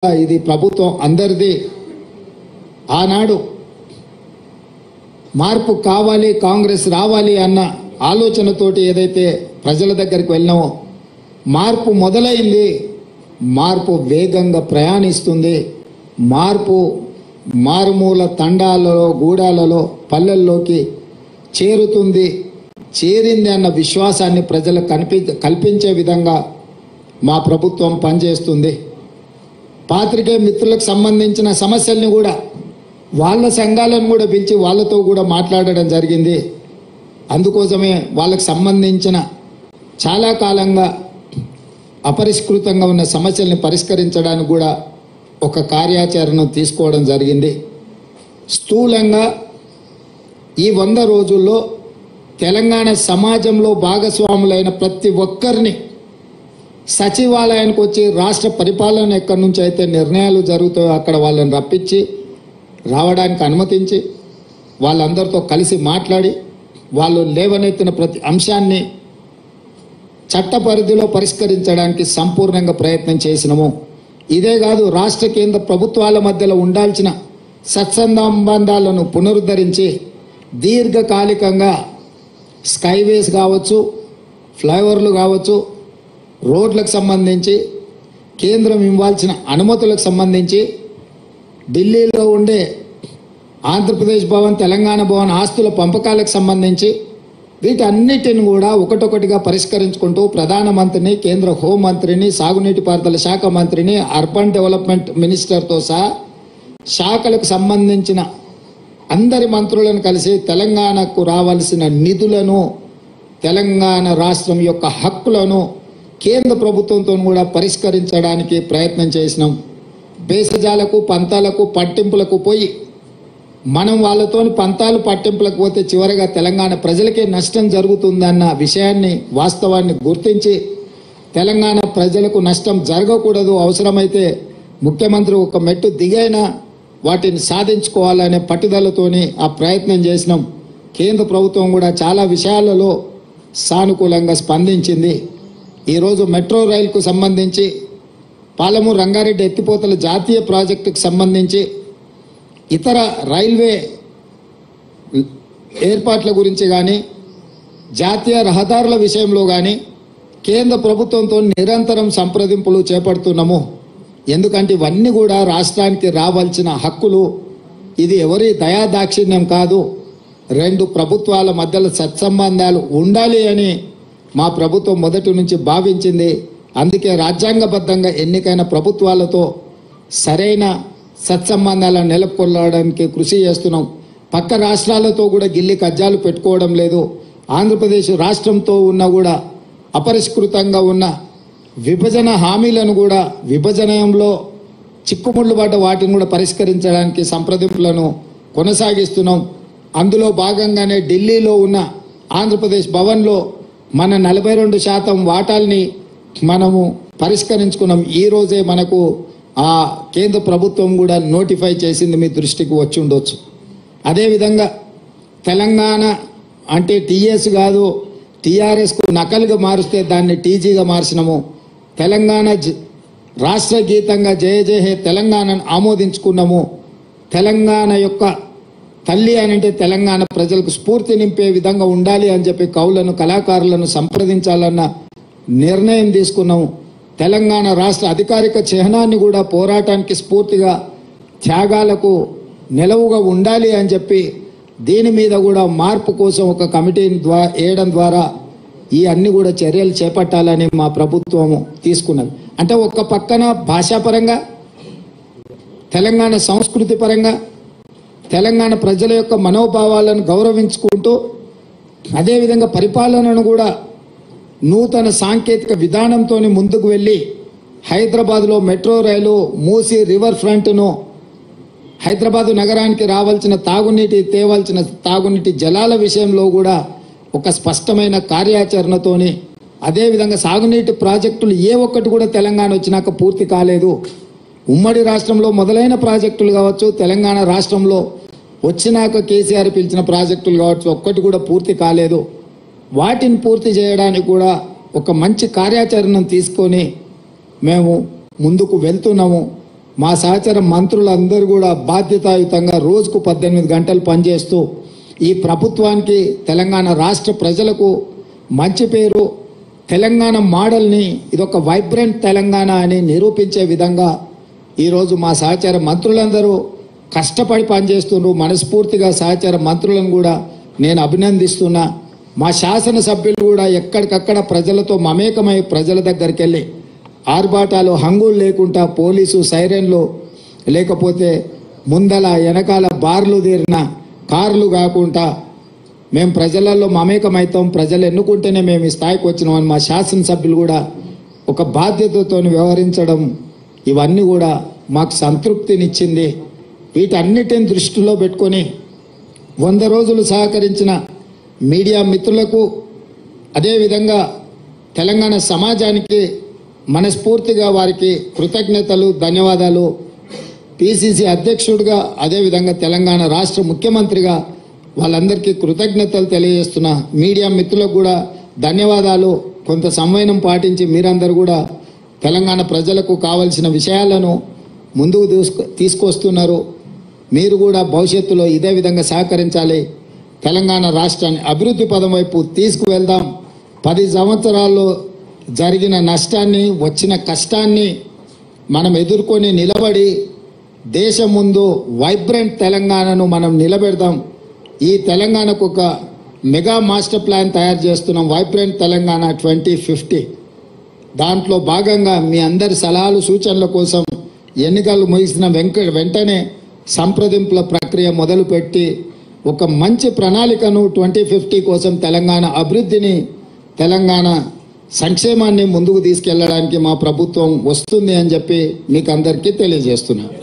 ఇది ప్రభుత్వం అందరిది. ఆనాడు మార్పు కావాలి, కాంగ్రెస్ రావాలి అన్న ఆలోచనతోటి ఏదైతే ప్రజల దగ్గరికి వెళ్ళినామో మార్పు మొదలైంది. మార్పు వేగంగా ప్రయాణిస్తుంది. మార్పు మారుమూల తండాలలో, గూడాలలో, పల్లెల్లోకి చేరుతుంది. చేరింది అన్న విశ్వాసాన్ని ప్రజలకు కల్పించే విధంగా మా ప్రభుత్వం పనిచేస్తుంది. పాత్రికేయ మిత్రులకు సంబంధించిన సమస్యల్ని కూడా వాళ్ళ సంఘాలను కూడా పిలిచి వాళ్ళతో కూడా మాట్లాడడం జరిగింది. అందుకోసమే వాళ్ళకు సంబంధించిన చాలా కాలంగా అపరిష్కృతంగా ఉన్న సమస్యల్ని పరిష్కరించడానికి కూడా ఒక కార్యాచరణను తీసుకోవడం జరిగింది. స్థూలంగా ఈ 100 రోజుల్లో తెలంగాణ సమాజంలో భాగస్వాములైన ప్రతి ఒక్కరిని సచివాలయానికి వచ్చి రాష్ట్ర పరిపాలన ఎక్కడి నుంచి అయితే నిర్ణయాలు జరుగుతాయో అక్కడ వాళ్ళని రప్పించి రావడానికి అనుమతించి వాళ్ళందరితో కలిసి మాట్లాడి వాళ్ళు లేవనెత్తిన ప్రతి అంశాన్ని చట్ట పరిధిలో పరిష్కరించడానికి సంపూర్ణంగా ప్రయత్నం చేసినాము. ఇదే కాదు, రాష్ట్ర కేంద్ర ప్రభుత్వాల మధ్యలో ఉండాల్సిన సత్సంబంధాలను పునరుద్ధరించి దీర్ఘకాలికంగా స్కైవేస్ కావచ్చు, ఫ్లైఓవర్లు కావచ్చు, రోడ్లకు సంబంధించి కేంద్రం ఇవ్వాల్సిన అనుమతులకు సంబంధించి ఢిల్లీలో ఉండే ఆంధ్రప్రదేశ్ భవన్, తెలంగాణ భవన్ ఆస్తుల పంపకాలకు సంబంధించి వీటన్నిటిని కూడా ఒకటొకటిగా పరిష్కరించుకుంటూ ప్రధానమంత్రిని, కేంద్ర హోంమంత్రిని, సాగునీటి పారుదల శాఖ మంత్రిని, అర్బన్ డెవలప్మెంట్ మినిస్టర్తో సహా శాఖలకు సంబంధించిన అందరి మంత్రులను కలిసి తెలంగాణకు రావాల్సిన నిధులను, తెలంగాణ రాష్ట్రం యొక్క హక్కులను కేంద్ర ప్రభుత్వంతో కూడా పరిష్కరించడానికి ప్రయత్నం చేసినాం. బేసజాలకు, పంతాలకు, పట్టింపులకు పోయి మనం వాళ్ళతోని పంతాలు పట్టింపులకు పోతే చివరిగా తెలంగాణ ప్రజలకే నష్టం జరుగుతుందన్న విషయాన్ని, వాస్తవాన్ని గుర్తించి తెలంగాణ ప్రజలకు నష్టం జరగకూడదు, అవసరమైతే ముఖ్యమంత్రి ఒక మెట్టు దిగైనా వాటిని సాధించుకోవాలనే పట్టుదలతోని ఆ ప్రయత్నం చేసినాం. కేంద్ర ప్రభుత్వం కూడా చాలా విషయాలలో సానుకూలంగా స్పందించింది. ఈరోజు మెట్రో రైలుకు సంబంధించి పాలమూరు రంగారెడ్డి ఎత్తిపోతల జాతీయ ప్రాజెక్టుకు సంబంధించి ఇతర రైల్వే ఏర్పాట్ల గురించి కానీ, జాతీయ రహదారుల విషయంలో కానీ కేంద్ర ప్రభుత్వంతో నిరంతరం సంప్రదింపులు చేపడుతున్నాము. ఎందుకంటే ఇవన్నీ కూడా రాష్ట్రానికి రావాల్సిన హక్కులు. ఇది ఎవరి దయాదాక్షిణ్యం కాదు. 2 ప్రభుత్వాల మధ్యలో సత్సంబంధాలు ఉండాలి అని మా ప్రభుత్వం మొదటి నుంచి భావించింది. అందుకే రాజ్యాంగబద్ధంగా ఎన్నికైన ప్రభుత్వాలతో సరైన సత్సంబంధాలను నెలకొల్పడానికి కృషి చేస్తున్నాం. పక్క రాష్ట్రాలతో కూడా గిల్లి కజ్జాలు పెట్టుకోవడం లేదు. ఆంధ్రప్రదేశ్ రాష్ట్రంతో ఉన్న కూడా అపరిష్కృతంగా ఉన్న విభజన హామీలను కూడా, విభజనలో చిక్కుముళ్ళు పడ్డ వాటిని కూడా పరిష్కరించడానికి సంప్రదింపులను కొనసాగిస్తున్నాం. అందులో భాగంగానే ఢిల్లీలో ఉన్న ఆంధ్రప్రదేశ్ భవన్లో మన 42% వాటాల్ని మనము పరిష్కరించుకున్నాం. ఈరోజే మనకు ఆ కేంద్ర ప్రభుత్వం కూడా నోటిఫై చేసింది, మీ దృష్టికి వచ్చి ఉండొచ్చు. అదేవిధంగా తెలంగాణ అంటే టీఎస్ కాదు, టీఆర్ఎస్కు నకలుగా మారిస్తే దాన్ని టీజీగా మార్చినాము. తెలంగాణ రాష్ట్ర గీతంగా జయ జయ హే తెలంగాణను ఆమోదించుకున్నాము. తెలంగాణ యొక్క తల్లి అని అంటే తెలంగాణ ప్రజలకు స్ఫూర్తి నింపే విధంగా ఉండాలి అని చెప్పి కవులను, కళాకారులను సంప్రదించాలన్న నిర్ణయం తీసుకున్నాము. తెలంగాణ రాష్ట్ర అధికారిక చిహ్నాన్ని కూడా పోరాటానికి స్ఫూర్తిగా, త్యాగాలకు నిలవుగా ఉండాలి అని చెప్పి దీని మీద కూడా మార్పు కోసం ఒక కమిటీని వేయడం ద్వారా ఈ అన్ని కూడా చర్యలు చేపట్టాలని మా ప్రభుత్వము తీసుకున్నది. అంటే ఒక పక్కన భాషాపరంగా, తెలంగాణ సంస్కృతి పరంగా, తెలంగాణ ప్రజల యొక్క మనోభావాలను గౌరవించుకుంటూ అదేవిధంగా పరిపాలనను కూడా నూతన సాంకేతిక విధానంతో ముందుకు వెళ్ళి హైదరాబాద్లో మెట్రో రైలు, మూసీ రివర్ ఫ్రంట్ను, హైదరాబాదు నగరానికి రావాల్సిన తేవాల్సిన తాగునీటి జలాల విషయంలో కూడా ఒక స్పష్టమైన కార్యాచరణతోని, అదేవిధంగా సాగునీటి ప్రాజెక్టులు ఏ ఒక్కటి కూడా తెలంగాణ వచ్చినాక పూర్తి కాలేదు. ఉమ్మడి రాష్ట్రంలో మొదలైన ప్రాజెక్టులు కావచ్చు, తెలంగాణ రాష్ట్రంలో వచ్చినాక కేసీఆర్ పిలిచిన ప్రాజెక్టులు కావచ్చు, ఒక్కటి కూడా పూర్తి కాలేదు. వాటిని పూర్తి చేయడానికి కూడా ఒక మంచి కార్యాచరణను తీసుకొని మేము ముందుకు వెళ్తున్నాము. మా సహచర మంత్రులందరూ కూడా బాధ్యతాయుతంగా రోజుకు 18 గంటలు పనిచేస్తూ ఈ ప్రభుత్వానికి తెలంగాణ రాష్ట్ర ప్రజలకు మంచి పేరు, తెలంగాణ మోడల్ని ఇదొక వైబ్రెంట్ తెలంగాణ అని నిరూపించే విధంగా ఈరోజు మా సహచర మంత్రులందరూ కష్టపడి పనిచేస్తున్నారు. మనస్ఫూర్తిగా సహచర మంత్రులను కూడా నేను అభినందిస్తున్నా. మా శాసనసభ్యులు కూడా ఎక్కడికక్కడ ప్రజలతో మమేకమై ప్రజల దగ్గరికి వెళ్ళి ఆర్భాటాలు హంగులు లేకుండా పోలీసు సైరన్లు లేకపోతే ముందల వెనకాల బార్లు తీరిన కార్లు కాకుండా మేము ప్రజలలో మమేకమవుతాం, ప్రజలు ఎన్నుకుంటేనే మేము ఈ స్థాయికి వచ్చినామని మా శాసనసభ్యులు కూడా ఒక బాధ్యతతో వ్యవహరించడం ఇవన్నీ కూడా మాకు సంతృప్తినిచ్చింది. వీటన్నిటిని దృష్టిలో పెట్టుకొని 100 రోజులు సహకరించిన మీడియా మిత్రులకు అదేవిధంగా తెలంగాణ సమాజానికి మనస్ఫూర్తిగా వారికి కృతజ్ఞతలు, ధన్యవాదాలు. పిసిసి అధ్యక్షుడిగా అదేవిధంగా తెలంగాణ రాష్ట్ర ముఖ్యమంత్రిగా వాళ్ళందరికీ కృతజ్ఞతలు తెలియజేస్తున్నా. మీడియా మిత్రులకు కూడా ధన్యవాదాలు. కొంత సంవయనం పాటించి మీరందరూ కూడా తెలంగాణ ప్రజలకు కావలసిన విషయాలను ముందుకు తీసుకొస్తున్నారు. మీరు కూడా భవిష్యత్తులో ఇదే విధంగా సహకరించాలి. తెలంగాణ రాష్ట్రాన్ని అభివృద్ధి పదం వైపు తీసుకువెళ్దాం. 10 సంవత్సరాల్లో జరిగిన నష్టాన్ని, వచ్చిన కష్టాన్ని మనం ఎదుర్కొని నిలబడి దేశం ముందు వైబ్రెంట్ తెలంగాణను మనం నిలబెడదాం. ఈ తెలంగాణకు ఒక మెగా మాస్టర్ ప్లాన్ తయారు చేస్తున్నాం, వైబ్రెంట్ తెలంగాణ 2050. దాంట్లో భాగంగా మీ అందరి సలహాలు సూచనల కోసం ఎన్నికలు ముగిసిన వెంటనే సంప్రదింపుల ప్రక్రియ మొదలుపెట్టి ఒక మంచి ప్రణాళికను 2050 కోసం తెలంగాణ అభివృద్ధిని, తెలంగాణ సంక్షేమాన్ని ముందుకు తీసుకెళ్లడానికి మా ప్రభుత్వం వస్తుంది అని చెప్పి మీకు అందరికీ తెలియజేస్తున్నాను.